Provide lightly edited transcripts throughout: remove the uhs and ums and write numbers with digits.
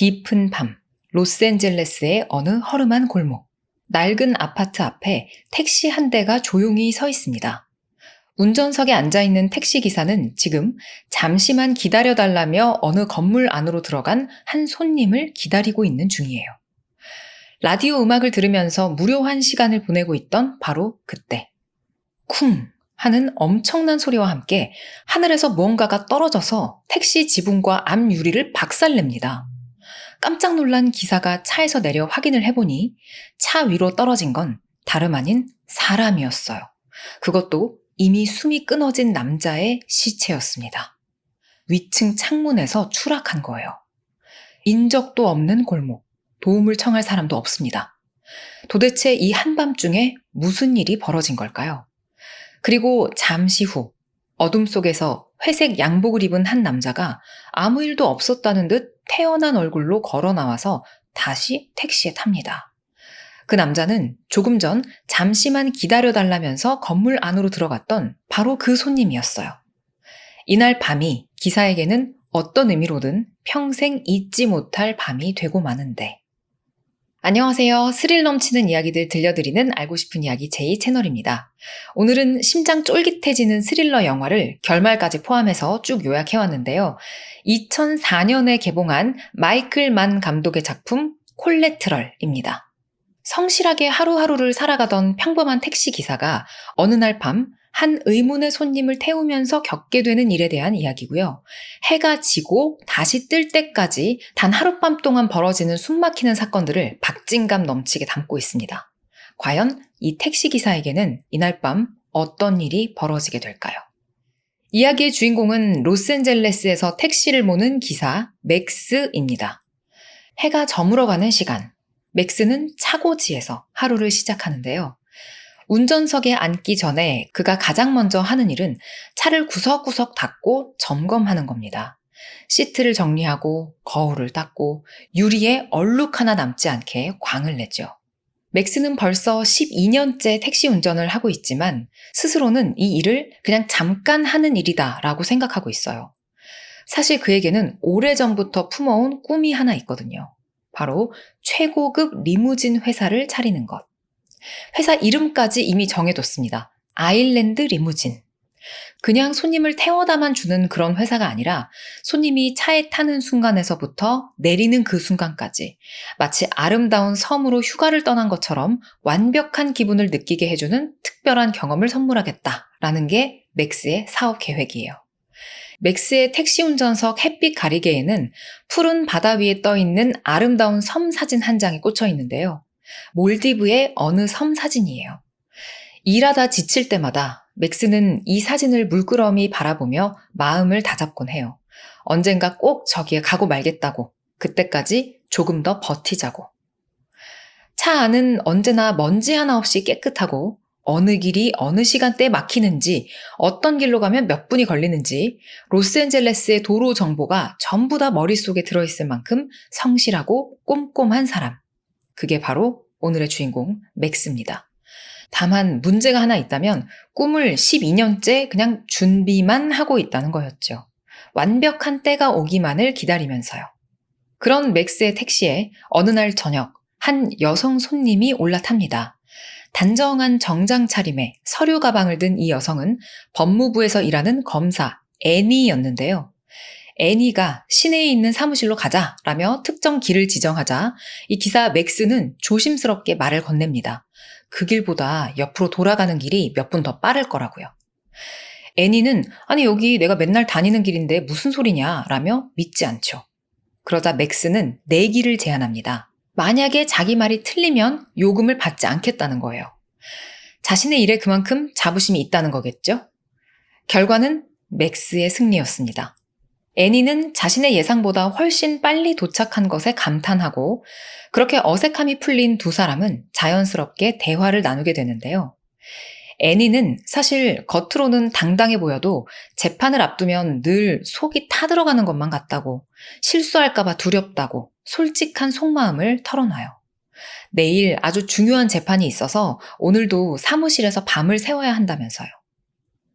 깊은 밤, 로스앤젤레스의 어느 허름한 골목. 낡은 아파트 앞에 택시 한 대가 조용히 서 있습니다. 운전석에 앉아있는 택시기사는 지금 잠시만 기다려달라며 어느 건물 안으로 들어간 한 손님을 기다리고 있는 중이에요. 라디오 음악을 들으면서 무료한 시간을 보내고 있던 바로 그때. 쿵! 하는 엄청난 소리와 함께 하늘에서 무언가가 떨어져서 택시 지붕과 앞 유리를 박살냅니다. 깜짝 놀란 기사가 차에서 내려 확인을 해보니 차 위로 떨어진 건 다름 아닌 사람이었어요. 그것도 이미 숨이 끊어진 남자의 시체였습니다. 위층 창문에서 추락한 거예요. 인적도 없는 골목, 도움을 청할 사람도 없습니다. 도대체 이 한밤중에 무슨 일이 벌어진 걸까요? 그리고 잠시 후 어둠 속에서 회색 양복을 입은 한 남자가 아무 일도 없었다는 듯 태연한 얼굴로 걸어 나와서 다시 택시에 탑니다. 그 남자는 조금 전 잠시만 기다려달라면서 건물 안으로 들어갔던 바로 그 손님이었어요. 이날 밤이 기사에게는 어떤 의미로든 평생 잊지 못할 밤이 되고 마는데. 안녕하세요. 스릴 넘치는 이야기들 들려드리는 알고 싶은 이야기 제2 채널입니다. 오늘은 심장 쫄깃해지는 스릴러 영화를 결말까지 포함해서 쭉 요약해왔는데요. 2004년에 개봉한 마이클 만 감독의 작품 콜레트럴입니다. 성실하게 하루하루를 살아가던 평범한 택시기사가 어느 날 밤 한 의문의 손님을 태우면서 겪게 되는 일에 대한 이야기고요. 해가 지고 다시 뜰 때까지 단 하룻밤 동안 벌어지는 숨막히는 사건들을 박진감 넘치게 담고 있습니다. 과연 이 택시기사에게는 이날 밤 어떤 일이 벌어지게 될까요? 이야기의 주인공은 로스앤젤레스에서 택시를 모는 기사 맥스입니다. 해가 저물어가는 시간, 맥스는 차고지에서 하루를 시작하는데요. 운전석에 앉기 전에 그가 가장 먼저 하는 일은 차를 구석구석 닦고 점검하는 겁니다. 시트를 정리하고 거울을 닦고 유리에 얼룩 하나 남지 않게 광을 내죠. 맥스는 벌써 12년째 택시 운전을 하고 있지만 스스로는 이 일을 그냥 잠깐 하는 일이다라고 생각하고 있어요. 사실 그에게는 오래전부터 품어온 꿈이 하나 있거든요. 바로 최고급 리무진 회사를 차리는 것. 회사 이름까지 이미 정해뒀습니다. 아일랜드 리무진. 그냥 손님을 태워다만 주는 그런 회사가 아니라 손님이 차에 타는 순간에서부터 내리는 그 순간까지 마치 아름다운 섬으로 휴가를 떠난 것처럼 완벽한 기분을 느끼게 해주는 특별한 경험을 선물하겠다라는 게 맥스의 사업 계획이에요. 맥스의 택시 운전석 햇빛 가리개에는 푸른 바다 위에 떠있는 아름다운 섬 사진 한 장이 꽂혀 있는데요. 몰디브의 어느 섬 사진이에요. 일하다 지칠 때마다 맥스는 이 사진을 물끄러미 바라보며 마음을 다잡곤 해요. 언젠가 꼭 저기에 가고 말겠다고, 그때까지 조금 더 버티자고. 차 안은 언제나 먼지 하나 없이 깨끗하고 어느 길이 어느 시간대에 막히는지, 어떤 길로 가면 몇 분이 걸리는지 로스앤젤레스의 도로 정보가 전부 다 머릿속에 들어있을 만큼 성실하고 꼼꼼한 사람. 그게 바로 오늘의 주인공 맥스입니다. 다만 문제가 하나 있다면 꿈을 12년째 그냥 준비만 하고 있다는 거였죠. 완벽한 때가 오기만을 기다리면서요. 그런 맥스의 택시에 어느 날 저녁 한 여성 손님이 올라탑니다. 단정한 정장 차림에 서류 가방을 든 이 여성은 법무부에서 일하는 검사 애니였는데요. 애니가 시내에 있는 사무실로 가자라며 특정 길을 지정하자 이 기사 맥스는 조심스럽게 말을 건넵니다. 그 길보다 옆으로 돌아가는 길이 몇 분 더 빠를 거라고요. 애니는 아니 여기 내가 맨날 다니는 길인데 무슨 소리냐 라며 믿지 않죠. 그러자 맥스는 내기를 제안합니다. 만약에 자기 말이 틀리면 요금을 받지 않겠다는 거예요. 자신의 일에 그만큼 자부심이 있다는 거겠죠? 결과는 맥스의 승리였습니다. 애니는 자신의 예상보다 훨씬 빨리 도착한 것에 감탄하고 그렇게 어색함이 풀린 두 사람은 자연스럽게 대화를 나누게 되는데요. 애니는 사실 겉으로는 당당해 보여도 재판을 앞두면 늘 속이 타들어가는 것만 같다고, 실수할까봐 두렵다고 솔직한 속마음을 털어놔요. 내일 아주 중요한 재판이 있어서 오늘도 사무실에서 밤을 새워야 한다면서요.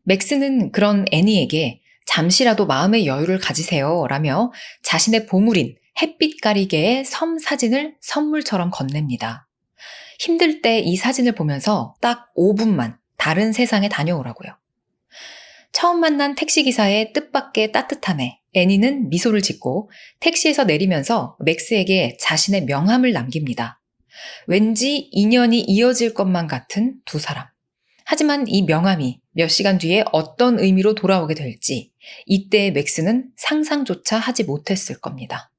맥스는 그런 애니에게 잠시라도 마음의 여유를 가지세요 라며 자신의 보물인 햇빛 가리개에 섬 사진을 선물처럼 건넵니다. 힘들 때 이 사진을 보면서 딱 5분만 다른 세상에 다녀오라고요. 처음 만난 택시기사의 뜻밖의 따뜻함에 애니는 미소를 짓고 택시에서 내리면서 맥스에게 자신의 명함을 남깁니다. 왠지 인연이 이어질 것만 같은 두 사람. 하지만 이 명함이 몇 시간 뒤에 어떤 의미로 돌아오게 될지 이때의 맥스는 상상조차 하지 못했을 겁니다.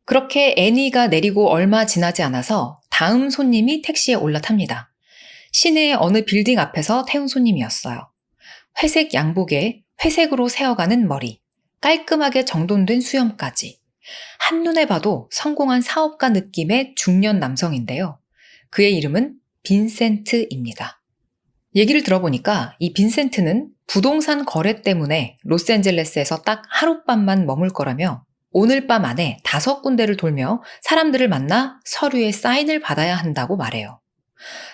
그렇게 애니가 내리고 얼마 지나지 않아서 다음 손님이 택시에 올라탑니다. 시내의 어느 빌딩 앞에서 태운 손님이었어요. 회색 양복에 회색으로 새어가는 머리, 깔끔하게 정돈된 수염까지. 한눈에 봐도 성공한 사업가 느낌의 중년 남성인데요. 그의 이름은 빈센트입니다. 얘기를 들어보니까 이 빈센트는 부동산 거래 때문에 로스앤젤레스에서 딱 하룻밤만 머물 거라며 오늘 밤 안에 5군데를 돌며 사람들을 만나 서류에 사인을 받아야 한다고 말해요.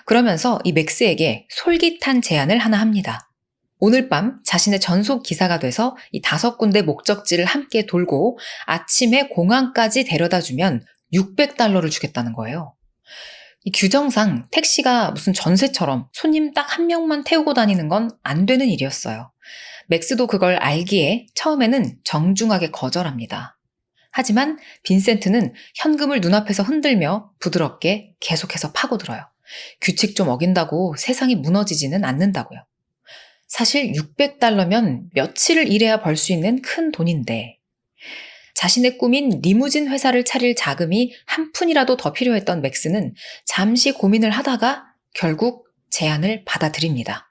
그러면서 이 맥스에게 솔깃한 제안을 하나 합니다. 오늘 밤 자신의 전속 기사가 돼서 이 5군데 목적지를 함께 돌고 아침에 공항까지 데려다주면 $600를 주겠다는 거예요. 이 규정상 택시가 무슨 전세처럼 손님 딱 한 명만 태우고 다니는 건 안 되는 일이었어요. 맥스도 그걸 알기에 처음에는 정중하게 거절합니다. 하지만 빈센트는 현금을 눈앞에서 흔들며 부드럽게 계속해서 파고들어요. 규칙 좀 어긴다고 세상이 무너지지는 않는다고요. 사실 $600면 며칠을 일해야 벌 수 있는 큰 돈인데 자신의 꿈인 리무진 회사를 차릴 자금이 한 푼이라도 더 필요했던 맥스는 잠시 고민을 하다가 결국 제안을 받아들입니다.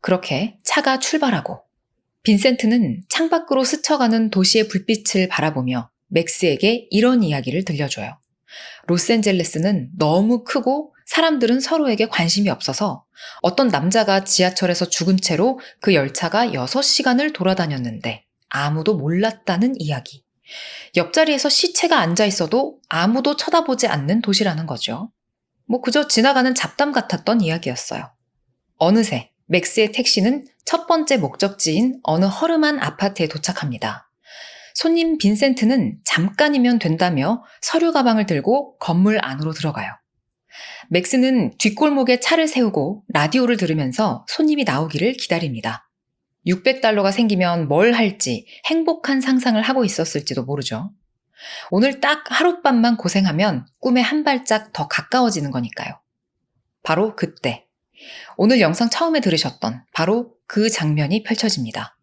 그렇게 차가 출발하고 빈센트는 창밖으로 스쳐가는 도시의 불빛을 바라보며 맥스에게 이런 이야기를 들려줘요. 로스앤젤레스는 너무 크고 사람들은 서로에게 관심이 없어서 어떤 남자가 지하철에서 죽은 채로 그 열차가 6시간을 돌아다녔는데 아무도 몰랐다는 이야기. 옆자리에서 시체가 앉아 있어도 아무도 쳐다보지 않는 도시라는 거죠. 그저 지나가는 잡담 같았던 이야기였어요. 어느새 맥스의 택시는 첫 번째 목적지인 어느 허름한 아파트에 도착합니다. 손님 빈센트는 잠깐이면 된다며 서류 가방을 들고 건물 안으로 들어가요. 맥스는 뒷골목에 차를 세우고 라디오를 들으면서 손님이 나오기를 기다립니다. $600가 생기면 뭘 할지 행복한 상상을 하고 있었을지도 모르죠. 오늘 딱 하룻밤만 고생하면 꿈에 한 발짝 더 가까워지는 거니까요. 바로 그때, 오늘 영상 처음에 들으셨던 바로 그 장면이 펼쳐집니다.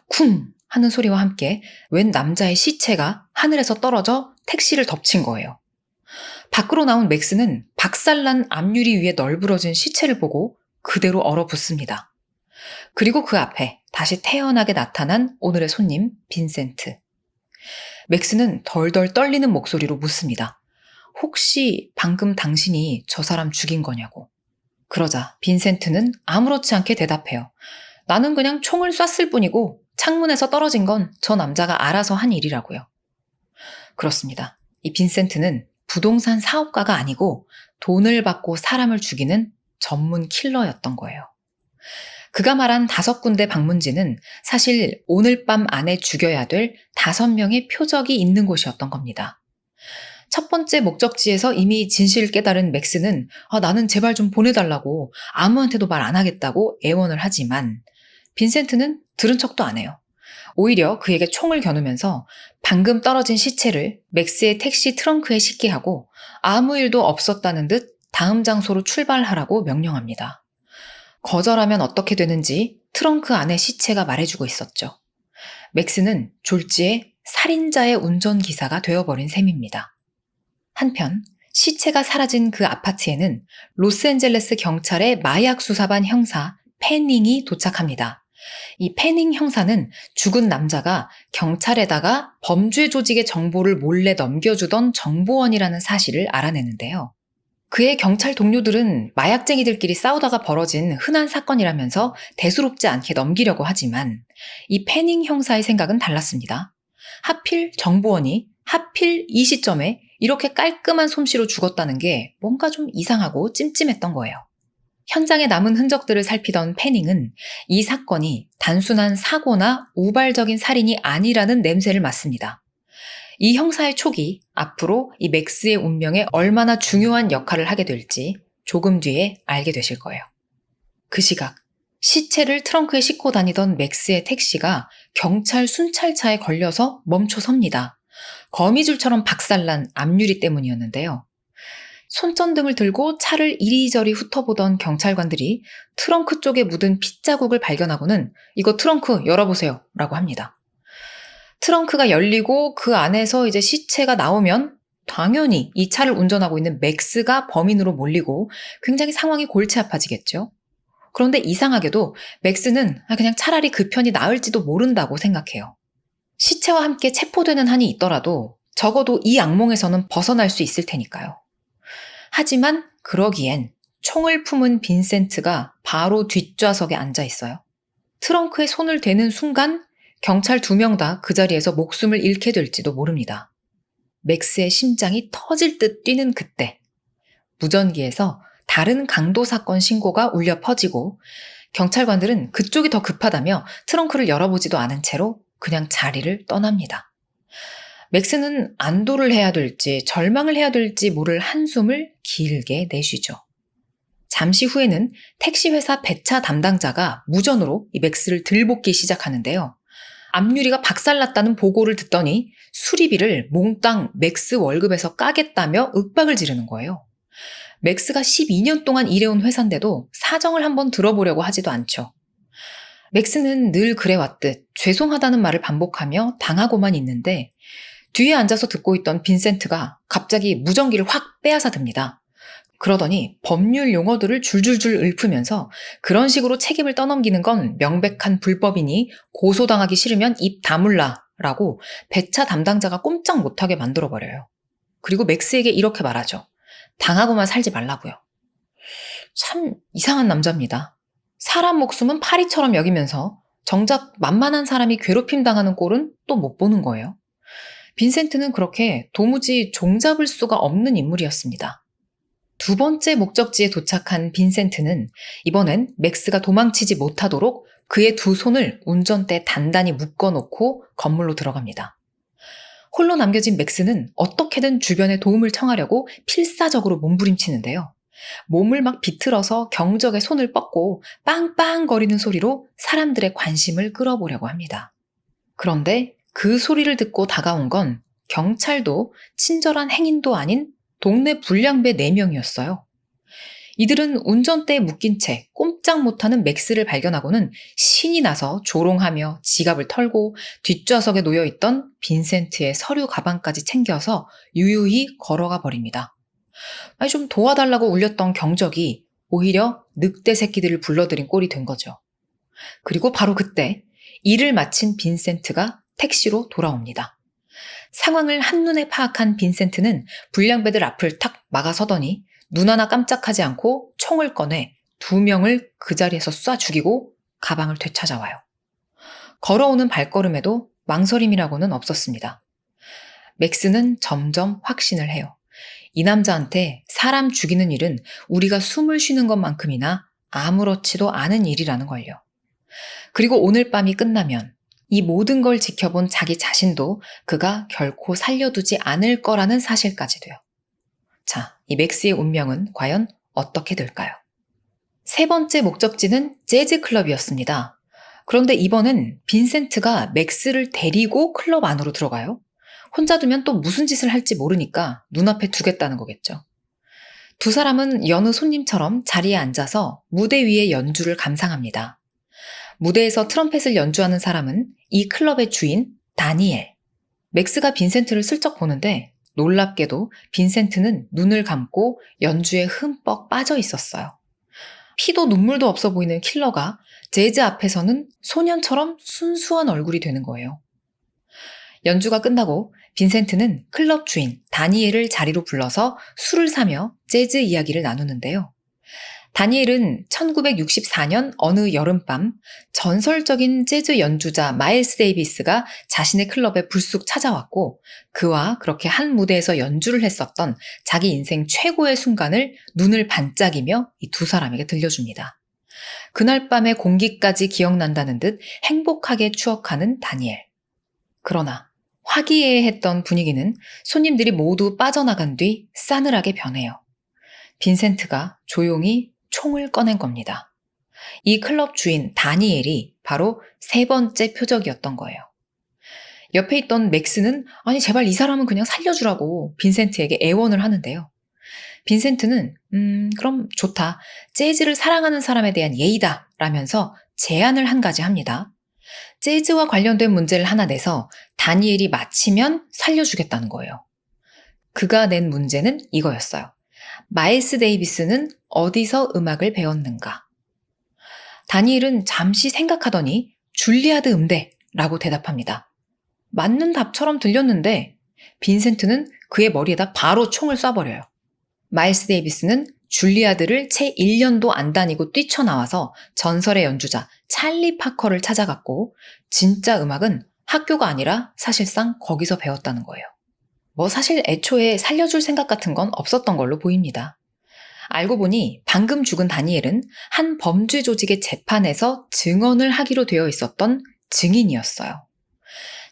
쿵 하는 소리와 함께 웬 남자의 시체가 하늘에서 떨어져 택시를 덮친 거예요. 밖으로 나온 맥스는 박살난 앞유리 위에 널브러진 시체를 보고 그대로 얼어붙습니다. 그리고 그 앞에 다시 태연하게 나타난 오늘의 손님 빈센트. 맥스는 덜덜 떨리는 목소리로 묻습니다. 혹시 방금 당신이 저 사람 죽인 거냐고. 그러자 빈센트는 아무렇지 않게 대답해요. 나는 그냥 총을 쐈을 뿐이고 창문에서 떨어진 건 저 남자가 알아서 한 일이라고요. 그렇습니다. 이 빈센트는 부동산 사업가가 아니고 돈을 받고 사람을 죽이는 전문 킬러였던 거예요. 그가 말한 5군데 방문지는 사실 오늘 밤 안에 죽여야 될 5명의 표적이 있는 곳이었던 겁니다. 첫 번째 목적지에서 이미 진실을 깨달은 맥스는 나는 제발 좀 보내달라고 아무한테도 말 안 하겠다고 애원을 하지만 빈센트는 들은 척도 안 해요. 오히려 그에게 총을 겨누면서 방금 떨어진 시체를 맥스의 택시 트렁크에 싣게 하고 아무 일도 없었다는 듯 다음 장소로 출발하라고 명령합니다. 거절하면 어떻게 되는지 트렁크 안의 시체가 말해주고 있었죠. 맥스는 졸지에 살인자의 운전기사가 되어버린 셈입니다. 한편 시체가 사라진 그 아파트에는 로스앤젤레스 경찰의 마약 수사반 형사 패닝이 도착합니다. 이 패닝 형사는 죽은 남자가 경찰에다가 범죄 조직의 정보를 몰래 넘겨주던 정보원이라는 사실을 알아내는데요. 그의 경찰 동료들은 마약쟁이들끼리 싸우다가 벌어진 흔한 사건이라면서 대수롭지 않게 넘기려고 하지만 이 패닝 형사의 생각은 달랐습니다. 하필 정보원이 하필 이 시점에 이렇게 깔끔한 솜씨로 죽었다는 게 뭔가 좀 이상하고 찜찜했던 거예요. 현장에 남은 흔적들을 살피던 패닝은 이 사건이 단순한 사고나 우발적인 살인이 아니라는 냄새를 맡습니다. 이 형사의 촉이 앞으로 이 맥스의 운명에 얼마나 중요한 역할을 하게 될지 조금 뒤에 알게 되실 거예요. 그 시각, 시체를 트렁크에 싣고 다니던 맥스의 택시가 경찰 순찰차에 걸려서 멈춰 섭니다. 거미줄처럼 박살난 앞유리 때문이었는데요. 손전등을 들고 차를 이리저리 훑어보던 경찰관들이 트렁크 쪽에 묻은 핏자국을 발견하고는 이거 트렁크 열어보세요 라고 합니다. 트렁크가 열리고 그 안에서 이제 시체가 나오면 당연히 이 차를 운전하고 있는 맥스가 범인으로 몰리고 굉장히 상황이 골치 아파지겠죠. 그런데 이상하게도 맥스는 그냥 차라리 그 편이 나을지도 모른다고 생각해요. 시체와 함께 체포되는 한이 있더라도 적어도 이 악몽에서는 벗어날 수 있을 테니까요. 하지만 그러기엔 총을 품은 빈센트가 바로 뒷좌석에 앉아 있어요. 트렁크에 손을 대는 순간 경찰 2명 다 그 자리에서 목숨을 잃게 될지도 모릅니다. 맥스의 심장이 터질 듯 뛰는 그때 무전기에서 다른 강도 사건 신고가 울려 퍼지고 경찰관들은 그쪽이 더 급하다며 트렁크를 열어보지도 않은 채로 그냥 자리를 떠납니다. 맥스는 안도를 해야 될지 절망을 해야 될지 모를 한숨을 길게 내쉬죠. 잠시 후에는 택시회사 배차 담당자가 무전으로 이 맥스를 들볶기 시작하는데요. 앞유리가 박살났다는 보고를 듣더니 수리비를 몽땅 맥스 월급에서 까겠다며 윽박을 지르는 거예요. 맥스가 12년 동안 일해온 회사인데도 사정을 한번 들어보려고 하지도 않죠. 맥스는 늘 그래왔듯 죄송하다는 말을 반복하며 당하고만 있는데 뒤에 앉아서 듣고 있던 빈센트가 갑자기 무전기를 확 빼앗아 듭니다. 그러더니 법률 용어들을 줄줄줄 읊으면서 그런 식으로 책임을 떠넘기는 건 명백한 불법이니 고소당하기 싫으면 입 다물라 라고 배차 담당자가 꼼짝 못하게 만들어버려요. 그리고 맥스에게 이렇게 말하죠. 당하고만 살지 말라고요. 참 이상한 남자입니다. 사람 목숨은 파리처럼 여기면서 정작 만만한 사람이 괴롭힘 당하는 꼴은 또 못 보는 거예요. 빈센트는 그렇게 도무지 종잡을 수가 없는 인물이었습니다. 2번째 목적지에 도착한 빈센트는 이번엔 맥스가 도망치지 못하도록 그의 2 손을 운전대에 단단히 묶어놓고 건물로 들어갑니다. 홀로 남겨진 맥스는 어떻게든 주변에 도움을 청하려고 필사적으로 몸부림치는데요. 몸을 막 비틀어서 경적에 손을 뻗고 빵빵거리는 소리로 사람들의 관심을 끌어보려고 합니다. 그런데 그 소리를 듣고 다가온 건 경찰도 친절한 행인도 아닌 동네 불량배 4명이었어요. 이들은 운전대에 묶인 채 꼼짝 못하는 맥스를 발견하고는 신이 나서 조롱하며 지갑을 털고 뒷좌석에 놓여있던 빈센트의 서류 가방까지 챙겨서 유유히 걸어가 버립니다. 좀 도와달라고 울렸던 경적이 오히려 늑대 새끼들을 불러들인 꼴이 된 거죠. 그리고 바로 그때 일을 마친 빈센트가 택시로 돌아옵니다. 상황을 한눈에 파악한 빈센트는 불량배들 앞을 탁 막아서더니 눈 하나 깜짝하지 않고 총을 꺼내 2명을 그 자리에서 쏴 죽이고 가방을 되찾아와요. 걸어오는 발걸음에도 망설임이라고는 없었습니다. 맥스는 점점 확신을 해요. 이 남자한테 사람 죽이는 일은 우리가 숨을 쉬는 것만큼이나 아무렇지도 않은 일이라는 걸요. 그리고 오늘 밤이 끝나면 이 모든 걸 지켜본 자기 자신도 그가 결코 살려두지 않을 거라는 사실까지도요. 자, 이 맥스의 운명은 과연 어떻게 될까요? 3번째 목적지는 재즈클럽이었습니다. 그런데 이번엔 빈센트가 맥스를 데리고 클럽 안으로 들어가요. 혼자 두면 또 무슨 짓을 할지 모르니까 눈앞에 두겠다는 거겠죠. 2 사람은 여느 손님처럼 자리에 앉아서 무대 위의 연주를 감상합니다. 무대에서 트럼펫을 연주하는 사람은 이 클럽의 주인 다니엘. 맥스가 빈센트를 슬쩍 보는데 놀랍게도 빈센트는 눈을 감고 연주에 흠뻑 빠져 있었어요. 피도 눈물도 없어 보이는 킬러가 재즈 앞에서는 소년처럼 순수한 얼굴이 되는 거예요. 연주가 끝나고 빈센트는 클럽 주인 다니엘을 자리로 불러서 술을 사며 재즈 이야기를 나누는데요. 다니엘은 1964년 어느 여름밤 전설적인 재즈 연주자 마일스 데이비스가 자신의 클럽에 불쑥 찾아왔고 그와 그렇게 한 무대에서 연주를 했었던 자기 인생 최고의 순간을 눈을 반짝이며 이 2 사람에게 들려줍니다. 그날 밤의 공기까지 기억난다는 듯 행복하게 추억하는 다니엘. 그러나 화기애애했던 분위기는 손님들이 모두 빠져나간 뒤 싸늘하게 변해요. 빈센트가 조용히 총을 꺼낸 겁니다. 이 클럽 주인 다니엘이 바로 세 번째 표적이었던 거예요. 옆에 있던 맥스는 아니 제발 이 사람은 그냥 살려주라고 빈센트에게 애원을 하는데요. 빈센트는 그럼 좋다. 재즈를 사랑하는 사람에 대한 예의다 라면서 제안을 한 가지 합니다. 재즈와 관련된 문제를 하나 내서 다니엘이 맞히면 살려주겠다는 거예요. 그가 낸 문제는 이거였어요. 마일스 데이비스는 어디서 음악을 배웠는가? 다니엘은 잠시 생각하더니 줄리아드 음대라고 대답합니다. 맞는 답처럼 들렸는데 빈센트는 그의 머리에다 바로 총을 쏴버려요. 마일스 데이비스는 줄리아드를 채 1년도 안 다니고 뛰쳐나와서 전설의 연주자 찰리 파커를 찾아갔고 진짜 음악은 학교가 아니라 사실상 거기서 배웠다는 거예요. 사실 애초에 살려줄 생각 같은 건 없었던 걸로 보입니다. 알고 보니 방금 죽은 다니엘은 한 범죄 조직의 재판에서 증언을 하기로 되어 있었던 증인이었어요.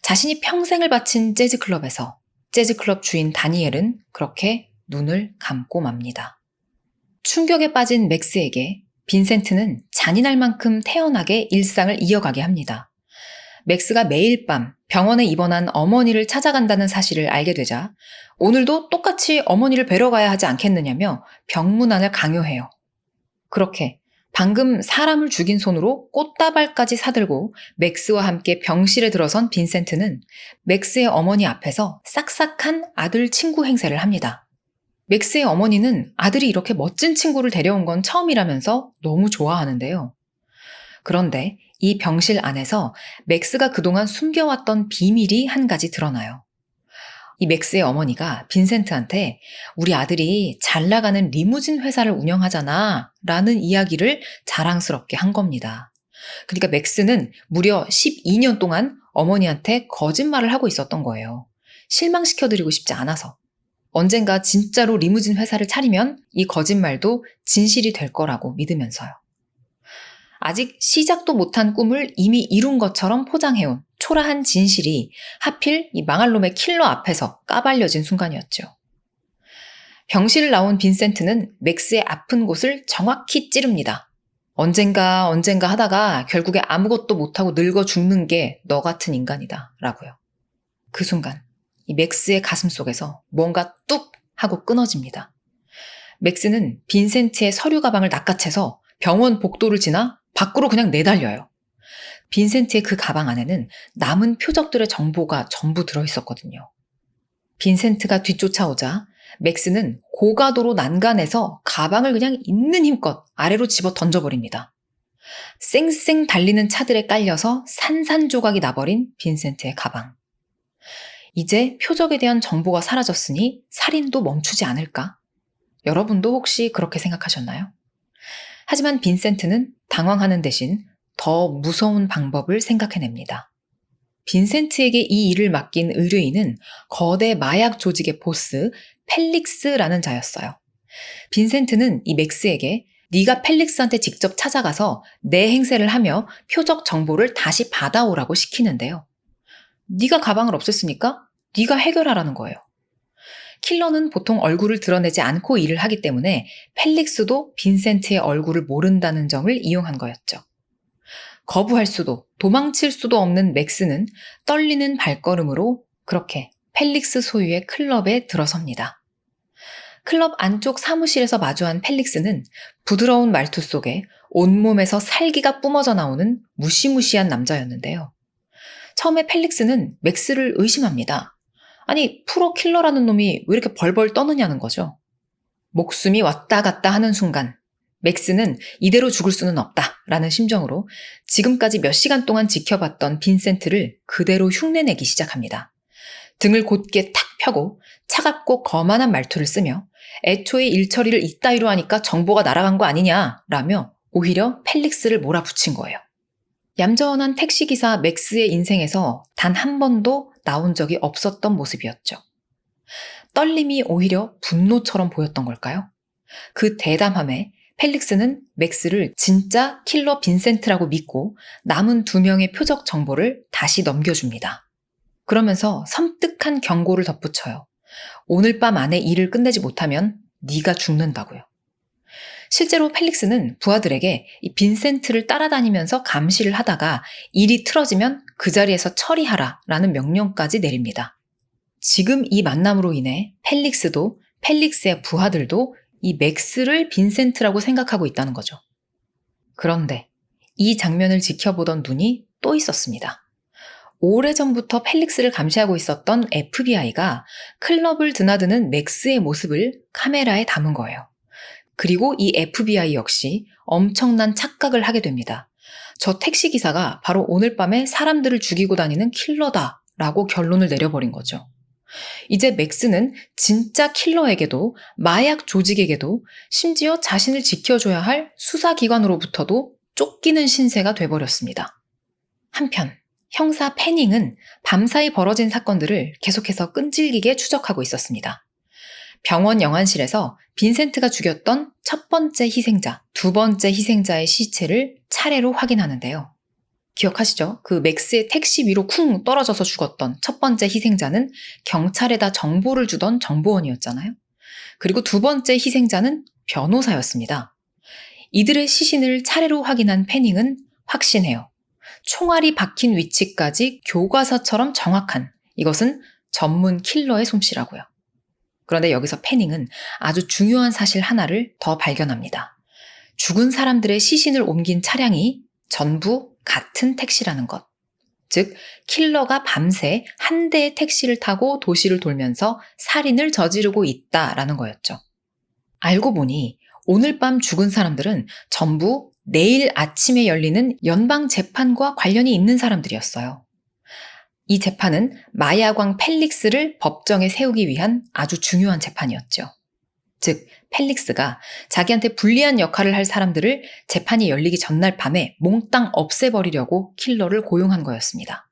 자신이 평생을 바친 재즈클럽에서 재즈클럽 주인 다니엘은 그렇게 눈을 감고 맙니다. 충격에 빠진 맥스에게 빈센트는 잔인할 만큼 태연하게 일상을 이어가게 합니다. 맥스가 매일 밤 병원에 입원한 어머니를 찾아간다는 사실을 알게 되자 오늘도 똑같이 어머니를 뵈러 가야 하지 않겠느냐며 병문안을 강요해요. 그렇게 방금 사람을 죽인 손으로 꽃다발까지 사들고 맥스와 함께 병실에 들어선 빈센트는 맥스의 어머니 앞에서 싹싹한 아들 친구 행세를 합니다. 맥스의 어머니는 아들이 이렇게 멋진 친구를 데려온 건 처음이라면서 너무 좋아하는데요. 그런데 이 병실 안에서 맥스가 그동안 숨겨왔던 비밀이 한 가지 드러나요. 이 맥스의 어머니가 빈센트한테 우리 아들이 잘 나가는 리무진 회사를 운영하잖아 라는 이야기를 자랑스럽게 한 겁니다. 그러니까 맥스는 무려 12년 동안 어머니한테 거짓말을 하고 있었던 거예요. 실망시켜드리고 싶지 않아서. 언젠가 진짜로 리무진 회사를 차리면 이 거짓말도 진실이 될 거라고 믿으면서요. 아직 시작도 못한 꿈을 이미 이룬 것처럼 포장해온 초라한 진실이 하필 이 망할 놈의 킬러 앞에서 까발려진 순간이었죠. 병실을 나온 빈센트는 맥스의 아픈 곳을 정확히 찌릅니다. 언젠가 하다가 결국에 아무것도 못하고 늙어 죽는 게 너 같은 인간이다 라고요. 그 순간 이 맥스의 가슴 속에서 뭔가 뚝 하고 끊어집니다. 맥스는 빈센트의 서류 가방을 낚아채서 병원 복도를 지나 밖으로 그냥 내달려요. 빈센트의 그 가방 안에는 남은 표적들의 정보가 전부 들어있었거든요. 빈센트가 뒤쫓아오자 맥스는 고가도로 난간에서 가방을 그냥 있는 힘껏 아래로 집어 던져버립니다. 쌩쌩 달리는 차들에 깔려서 산산조각이 나버린 빈센트의 가방. 이제 표적에 대한 정보가 사라졌으니 살인도 멈추지 않을까? 여러분도 혹시 그렇게 생각하셨나요? 하지만 빈센트는 당황하는 대신 더 무서운 방법을 생각해냅니다. 빈센트에게 이 일을 맡긴 의뢰인은 거대 마약 조직의 보스 펠릭스라는 자였어요. 빈센트는 이 맥스에게 네가 펠릭스한테 직접 찾아가서 내 행세를 하며 표적 정보를 다시 받아오라고 시키는데요. 네가 가방을 없앴으니까 네가 해결하라는 거예요. 킬러는 보통 얼굴을 드러내지 않고 일을 하기 때문에 펠릭스도 빈센트의 얼굴을 모른다는 점을 이용한 거였죠. 거부할 수도 도망칠 수도 없는 맥스는 떨리는 발걸음으로 그렇게 펠릭스 소유의 클럽에 들어섭니다. 클럽 안쪽 사무실에서 마주한 펠릭스는 부드러운 말투 속에 온몸에서 살기가 뿜어져 나오는 무시무시한 남자였는데요. 처음에 펠릭스는 맥스를 의심합니다. 아니, 프로 킬러라는 놈이 왜 이렇게 벌벌 떠느냐는 거죠. 목숨이 왔다 갔다 하는 순간 맥스는 이대로 죽을 수는 없다라는 심정으로 지금까지 몇 시간 동안 지켜봤던 빈센트를 그대로 흉내내기 시작합니다. 등을 곧게 탁 펴고 차갑고 거만한 말투를 쓰며 애초에 일처리를 이따위로 하니까 정보가 날아간 거 아니냐라며 오히려 펠릭스를 몰아붙인 거예요. 얌전한 택시기사 맥스의 인생에서 단 한 번도 나온 적이 없었던 모습이었죠. 떨림이 오히려 분노처럼 보였던 걸까요? 그 대담함에 펠릭스는 맥스를 진짜 킬러 빈센트라고 믿고 남은 2명의 표적 정보를 다시 넘겨줍니다. 그러면서 섬뜩한 경고를 덧붙여요. 오늘 밤 안에 일을 끝내지 못하면 네가 죽는다고요. 실제로 펠릭스는 부하들에게 이 빈센트를 따라다니면서 감시를 하다가 일이 틀어지면 그 자리에서 처리하라 라는 명령까지 내립니다. 지금 이 만남으로 인해 펠릭스도 펠릭스의 부하들도 이 맥스를 빈센트라고 생각하고 있다는 거죠. 그런데 이 장면을 지켜보던 눈이 또 있었습니다. 오래전부터 펠릭스를 감시하고 있었던 FBI가 클럽을 드나드는 맥스의 모습을 카메라에 담은 거예요. 그리고 이 FBI 역시 엄청난 착각을 하게 됩니다. 저 택시기사가 바로 오늘 밤에 사람들을 죽이고 다니는 킬러다 라고 결론을 내려버린 거죠. 이제 맥스는 진짜 킬러에게도 마약 조직에게도 심지어 자신을 지켜줘야 할 수사기관으로부터도 쫓기는 신세가 돼버렸습니다. 한편 형사 패닝은 밤사이 벌어진 사건들을 계속해서 끈질기게 추적하고 있었습니다. 병원 영안실에서 빈센트가 죽였던 첫 번째 희생자, 두 번째 희생자의 시체를 차례로 확인하는데요. 기억하시죠? 그 맥스의 택시 위로 쿵 떨어져서 죽었던 첫 번째 희생자는 경찰에다 정보를 주던 정보원이었잖아요. 그리고 두 번째 희생자는 변호사였습니다. 이들의 시신을 차례로 확인한 패닝은 확신해요. 총알이 박힌 위치까지 교과서처럼 정확한, 이것은 전문 킬러의 솜씨라고요. 그런데 여기서 패닝은 아주 중요한 사실 하나를 더 발견합니다. 죽은 사람들의 시신을 옮긴 차량이 전부 같은 택시라는 것. 즉, 킬러가 밤새 한 대의 택시를 타고 도시를 돌면서 살인을 저지르고 있다라는 거였죠. 알고 보니 오늘 밤 죽은 사람들은 전부 내일 아침에 열리는 연방 재판과 관련이 있는 사람들이었어요. 이 재판은 마야광 펠릭스를 법정에 세우기 위한 아주 중요한 재판이었죠. 즉, 펠릭스가 자기한테 불리한 역할을 할 사람들을 재판이 열리기 전날 밤에 몽땅 없애버리려고 킬러를 고용한 거였습니다.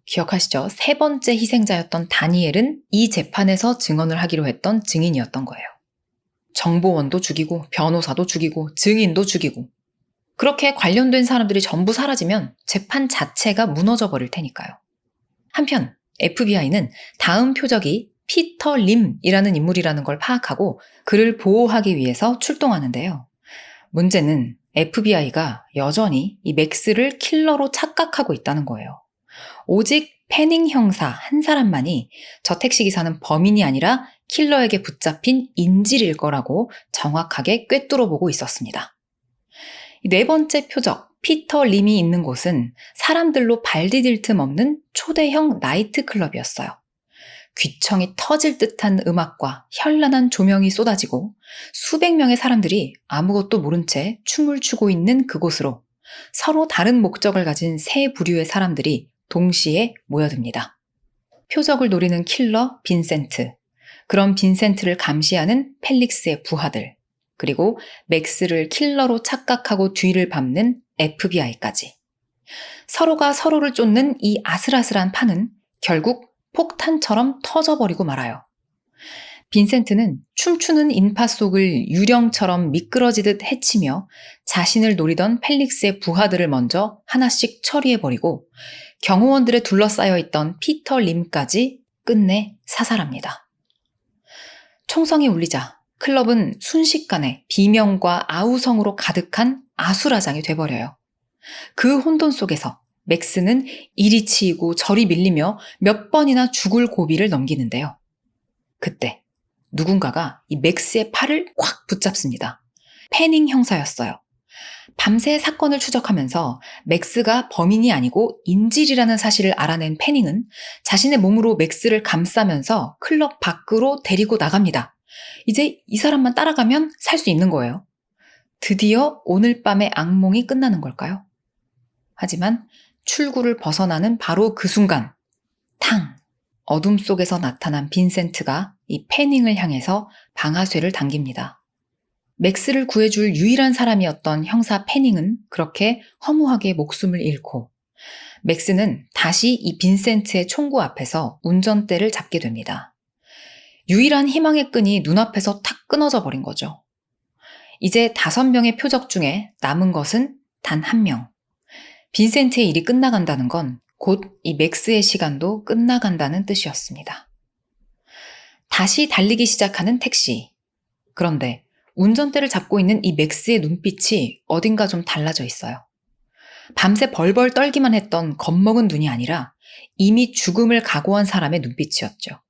기억하시죠? 세 번째 희생자였던 다니엘은 이 재판에서 증언을 하기로 했던 증인이었던 거예요. 정보원도 죽이고 변호사도 죽이고 증인도 죽이고 그렇게 관련된 사람들이 전부 사라지면 재판 자체가 무너져 버릴 테니까요. 한편 FBI는 다음 표적이 피터 림이라는 인물이라는 걸 파악하고 그를 보호하기 위해서 출동하는데요. 문제는 FBI가 여전히 이 맥스를 킬러로 착각하고 있다는 거예요. 오직 패닝 형사 한 사람만이 저 택시기사는 범인이 아니라 킬러에게 붙잡힌 인질일 거라고 정확하게 꿰뚫어 보고 있었습니다. 네 번째 표적, 피터 림이 있는 곳은 사람들로 발 디딜 틈 없는 초대형 나이트클럽이었어요. 귀청이 터질 듯한 음악과 현란한 조명이 쏟아지고 수백 명의 사람들이 아무것도 모른 채 춤을 추고 있는 그곳으로 서로 다른 목적을 가진 세 부류의 사람들이 동시에 모여듭니다. 표적을 노리는 킬러 빈센트, 그런 빈센트를 감시하는 펠릭스의 부하들, 그리고 맥스를 킬러로 착각하고 뒤를 밟는 FBI까지. 서로가 서로를 쫓는 이 아슬아슬한 판은 결국 폭탄처럼 터져버리고 말아요. 빈센트는 춤추는 인파 속을 유령처럼 미끄러지듯 헤치며 자신을 노리던 펠릭스의 부하들을 먼저 하나씩 처리해버리고 경호원들에 둘러싸여 있던 피터 림까지 끝내 사살합니다. 총성이 울리자 클럽은 순식간에 비명과 아우성으로 가득한 아수라장이 돼버려요. 그 혼돈 속에서 맥스는 이리 치이고 저리 밀리며 몇 번이나 죽을 고비를 넘기는데요. 그때 누군가가 이 맥스의 팔을 꽉 붙잡습니다. 패닝 형사였어요. 밤새 사건을 추적하면서 맥스가 범인이 아니고 인질이라는 사실을 알아낸 패닝은 자신의 몸으로 맥스를 감싸면서 클럽 밖으로 데리고 나갑니다. 이제 이 사람만 따라가면 살 수 있는 거예요. 드디어 오늘 밤의 악몽이 끝나는 걸까요? 하지만 출구를 벗어나는 바로 그 순간, 탕! 어둠 속에서 나타난 빈센트가 이 패닝을 향해서 방아쇠를 당깁니다. 맥스를 구해줄 유일한 사람이었던 형사 패닝은 그렇게 허무하게 목숨을 잃고 맥스는 다시 이 빈센트의 총구 앞에서 운전대를 잡게 됩니다. 유일한 희망의 끈이 눈앞에서 탁 끊어져 버린 거죠. 이제 5명의 표적 중에 남은 것은 단 1명. 빈센트의 일이 끝나간다는 건 곧 이 맥스의 시간도 끝나간다는 뜻이었습니다. 다시 달리기 시작하는 택시. 그런데 운전대를 잡고 있는 이 맥스의 눈빛이 어딘가 좀 달라져 있어요. 밤새 벌벌 떨기만 했던 겁먹은 눈이 아니라 이미 죽음을 각오한 사람의 눈빛이었죠.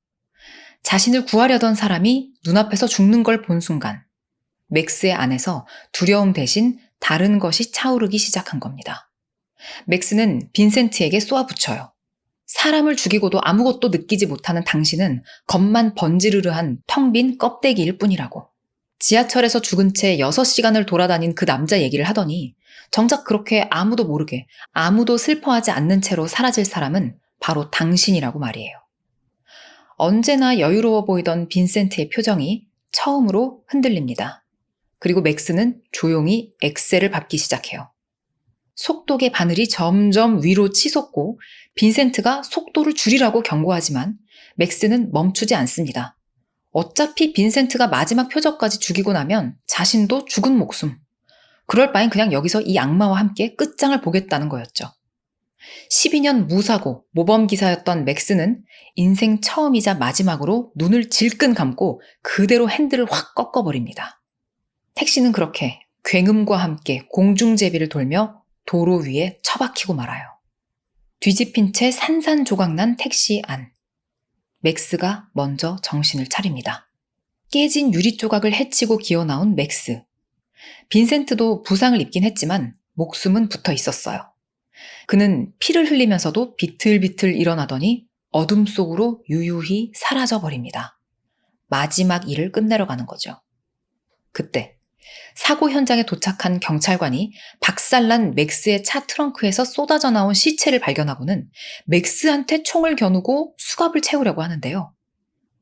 자신을 구하려던 사람이 눈앞에서 죽는 걸 본 순간 맥스의 안에서 두려움 대신 다른 것이 차오르기 시작한 겁니다. 맥스는 빈센트에게 쏘아붙여요. 사람을 죽이고도 아무것도 느끼지 못하는 당신은 겁만 번지르르한 텅 빈 껍데기일 뿐이라고. 지하철에서 죽은 채 6시간을 돌아다닌 그 남자 얘기를 하더니 정작 그렇게 아무도 모르게 아무도 슬퍼하지 않는 채로 사라질 사람은 바로 당신이라고 말이에요. 언제나 여유로워 보이던 빈센트의 표정이 처음으로 흔들립니다. 그리고 맥스는 조용히 엑셀을 밟기 시작해요. 속도계 바늘이 점점 위로 치솟고 빈센트가 속도를 줄이라고 경고하지만 맥스는 멈추지 않습니다. 어차피 빈센트가 마지막 표적까지 죽이고 나면 자신도 죽은 목숨. 그럴 바엔 그냥 여기서 이 악마와 함께 끝장을 보겠다는 거였죠. 12년 무사고 모범기사였던 맥스는 인생 처음이자 마지막으로 눈을 질끈 감고 그대로 핸들을 확 꺾어버립니다. 택시는 그렇게 굉음과 함께 공중제비를 돌며 도로 위에 처박히고 말아요. 뒤집힌 채 산산조각난 택시 안. 맥스가 먼저 정신을 차립니다. 깨진 유리 조각을 헤치고 기어나온 맥스. 빈센트도 부상을 입긴 했지만 목숨은 붙어 있었어요. 그는 피를 흘리면서도 비틀비틀 일어나더니 어둠 속으로 유유히 사라져버립니다. 마지막 일을 끝내러 가는 거죠. 그때 사고 현장에 도착한 경찰관이 박살난 맥스의 차 트렁크에서 쏟아져 나온 시체를 발견하고는 맥스한테 총을 겨누고 수갑을 채우려고 하는데요.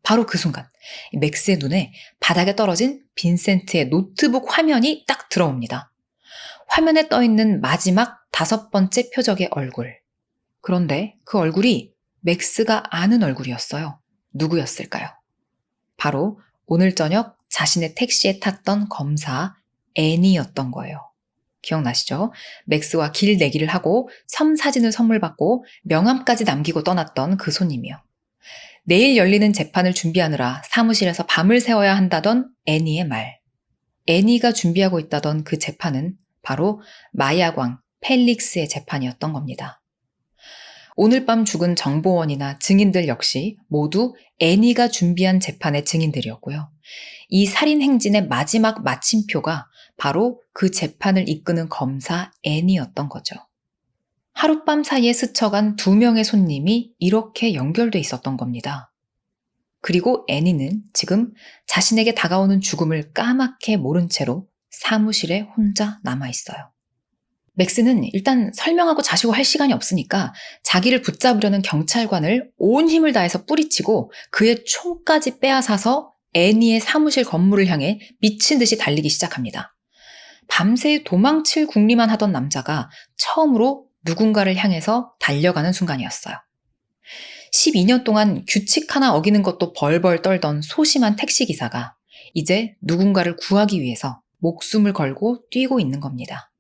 바로 그 순간 맥스의 눈에 바닥에 떨어진 빈센트의 노트북 화면이 딱 들어옵니다. 화면에 떠있는 마지막 5번째 표적의 얼굴. 그런데 그 얼굴이 맥스가 아는 얼굴이었어요. 누구였을까요? 바로 오늘 저녁 자신의 택시에 탔던 검사 애니였던 거예요. 기억나시죠? 맥스와 길 내기를 하고 섬 사진을 선물 받고 명함까지 남기고 떠났던 그 손님이요. 내일 열리는 재판을 준비하느라 사무실에서 밤을 새워야 한다던 애니의 말. 애니가 준비하고 있다던 그 재판은 바로 마야광 펠릭스의 재판이었던 겁니다. 오늘 밤 죽은 정보원이나 증인들 역시 모두 애니가 준비한 재판의 증인들이었고요. 이 살인 행진의 마지막 마침표가 바로 그 재판을 이끄는 검사 애니였던 거죠. 하룻밤 사이에 스쳐간 2명의 손님이 이렇게 연결돼 있었던 겁니다. 그리고 애니는 지금 자신에게 다가오는 죽음을 까맣게 모른 채로 사무실에 혼자 남아있어요. 맥스는 일단 설명하고 자시고 할 시간이 없으니까 자기를 붙잡으려는 경찰관을 온 힘을 다해서 뿌리치고 그의 총까지 빼앗아서 애니의 사무실 건물을 향해 미친 듯이 달리기 시작합니다. 밤새 도망칠 궁리만 하던 남자가 처음으로 누군가를 향해서 달려가는 순간이었어요. 12년 동안 규칙 하나 어기는 것도 벌벌 떨던 소심한 택시기사가 이제 누군가를 구하기 위해서 목숨을 걸고 뛰고 있는 겁니다.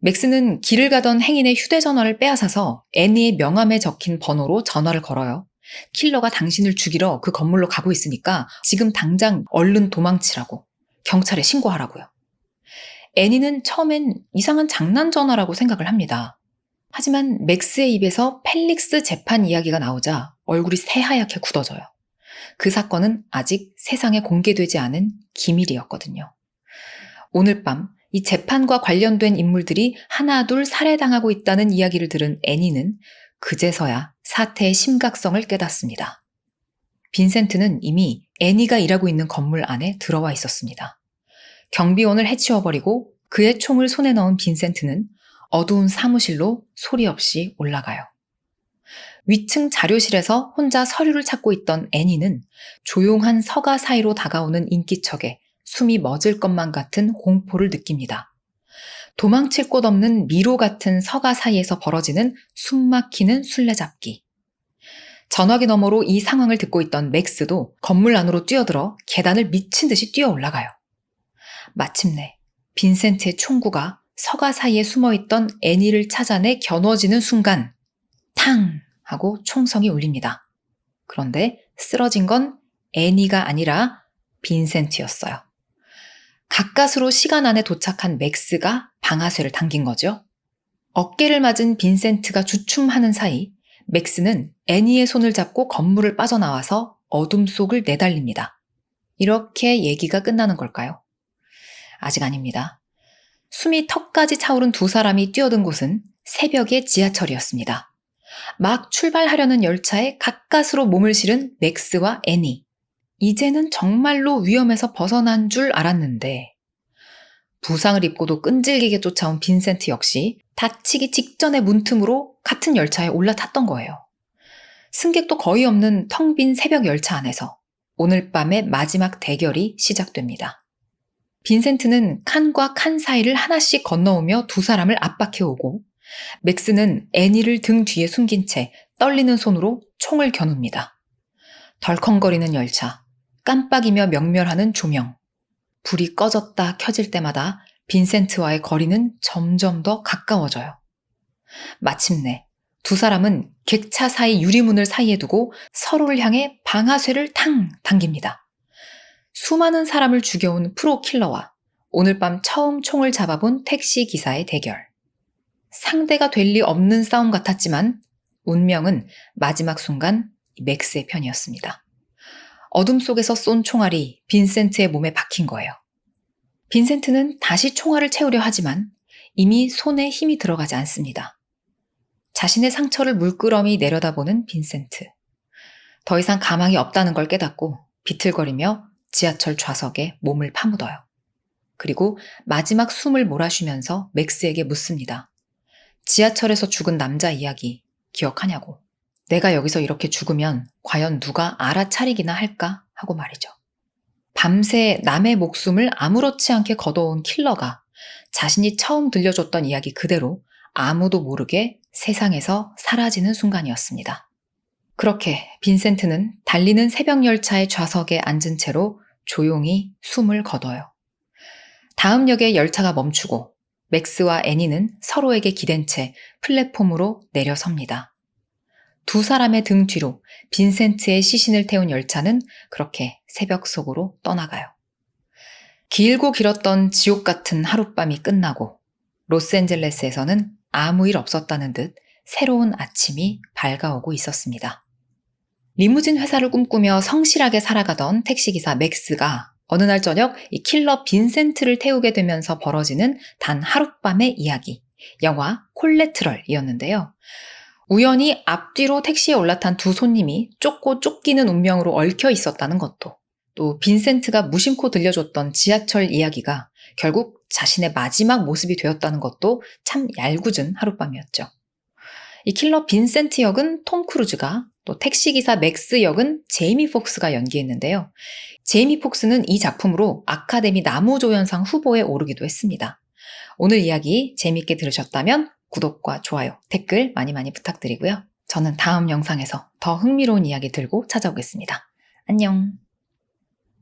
맥스는 길을 가던 행인의 휴대전화를 빼앗아서 애니의 명함에 적힌 번호로 전화를 걸어요. 킬러가 당신을 죽이러 그 건물로 가고 있으니까 지금 당장 얼른 도망치라고, 경찰에 신고하라고요. 애니는 처음엔 이상한 장난 전화라고 생각을 합니다. 하지만 맥스의 입에서 펠릭스 재판 이야기가 나오자 얼굴이 새하얗게 굳어져요. 그 사건은 아직 세상에 공개되지 않은 기밀이었거든요. 오늘 밤 이 재판과 관련된 인물들이 하나둘 살해당하고 있다는 이야기를 들은 애니는 그제서야 사태의 심각성을 깨닫습니다. 빈센트는 이미 애니가 일하고 있는 건물 안에 들어와 있었습니다. 경비원을 해치워버리고 그의 총을 손에 넣은 빈센트는 어두운 사무실로 소리 없이 올라가요. 위층 자료실에서 혼자 서류를 찾고 있던 애니는 조용한 서가 사이로 다가오는 인기척에 숨이 멎을 것만 같은 공포를 느낍니다. 도망칠 곳 없는 미로 같은 서가 사이에서 벌어지는 숨막히는 술래잡기. 전화기 너머로 이 상황을 듣고 있던 맥스도 건물 안으로 뛰어들어 계단을 미친 듯이 뛰어 올라가요. 마침내 빈센트의 총구가 서가 사이에 숨어있던 애니를 찾아내 겨누어지는 순간 탕 하고 총성이 울립니다. 그런데 쓰러진 건 애니가 아니라 빈센트였어요. 가까스로 시간 안에 도착한 맥스가 방아쇠를 당긴 거죠. 어깨를 맞은 빈센트가 주춤하는 사이 맥스는 애니의 손을 잡고 건물을 빠져나와서 어둠 속을 내달립니다. 이렇게 얘기가 끝나는 걸까요? 아직 아닙니다. 숨이 턱까지 차오른 두 사람이 뛰어든 곳은 새벽의 지하철이었습니다. 막 출발하려는 열차에 가까스로 몸을 실은 맥스와 애니. 이제는 정말로 위험에서 벗어난 줄 알았는데 부상을 입고도 끈질기게 쫓아온 빈센트 역시 다치기 직전의 문틈으로 같은 열차에 올라탔던 거예요. 승객도 거의 없는 텅 빈 새벽 열차 안에서 오늘 밤의 마지막 대결이 시작됩니다. 빈센트는 칸과 칸 사이를 하나씩 건너오며 두 사람을 압박해오고 맥스는 애니를 등 뒤에 숨긴 채 떨리는 손으로 총을 겨눕니다. 덜컹거리는 열차, 깜빡이며 명멸하는 조명. 불이 꺼졌다 켜질 때마다 빈센트와의 거리는 점점 더 가까워져요. 마침내 두 사람은 객차 사이 유리문을 사이에 두고 서로를 향해 방아쇠를 탕 당깁니다. 수많은 사람을 죽여온 프로킬러와 오늘 밤 처음 총을 잡아본 택시 기사의 대결. 상대가 될 리 없는 싸움 같았지만 운명은 마지막 순간 맥스의 편이었습니다. 어둠 속에서 쏜 총알이 빈센트의 몸에 박힌 거예요. 빈센트는 다시 총알을 채우려 하지만 이미 손에 힘이 들어가지 않습니다. 자신의 상처를 물끄러미 내려다보는 빈센트. 더 이상 가망이 없다는 걸 깨닫고 비틀거리며 지하철 좌석에 몸을 파묻어요. 그리고 마지막 숨을 몰아쉬면서 맥스에게 묻습니다. 지하철에서 죽은 남자 이야기 기억하냐고. 내가 여기서 이렇게 죽으면 과연 누가 알아차리기나 할까 하고 말이죠. 밤새 남의 목숨을 아무렇지 않게 거둬온 킬러가 자신이 처음 들려줬던 이야기 그대로 아무도 모르게 세상에서 사라지는 순간이었습니다. 그렇게 빈센트는 달리는 새벽 열차의 좌석에 앉은 채로 조용히 숨을 거둬요. 다음 역에 열차가 멈추고 맥스와 애니는 서로에게 기댄 채 플랫폼으로 내려섭니다. 두 사람의 등 뒤로 빈센트의 시신을 태운 열차는 그렇게 새벽 속으로 떠나가요. 길고 길었던 지옥 같은 하룻밤이 끝나고 로스앤젤레스에서는 아무 일 없었다는 듯 새로운 아침이 밝아오고 있었습니다. 리무진 회사를 꿈꾸며 성실하게 살아가던 택시기사 맥스가 어느 날 저녁 이 킬러 빈센트를 태우게 되면서 벌어지는 단 하룻밤의 이야기, 영화 콜레트럴이었는데요. 우연히 앞뒤로 택시에 올라탄 두 손님이 쫓고 쫓기는 운명으로 얽혀 있었다는 것도, 또 빈센트가 무심코 들려줬던 지하철 이야기가 결국 자신의 마지막 모습이 되었다는 것도 참 얄궂은 하룻밤이었죠. 이 킬러 빈센트 역은 톰 크루즈가, 또 택시기사 맥스 역은 제이미 폭스가 연기했는데요. 제이미 폭스는 이 작품으로 아카데미 나무조연상 후보에 오르기도 했습니다. 오늘 이야기 재밌게 들으셨다면 구독과 좋아요, 댓글 많이 부탁드리고요. 저는 다음 영상에서 더 흥미로운 이야기 들고 찾아오겠습니다. 안녕.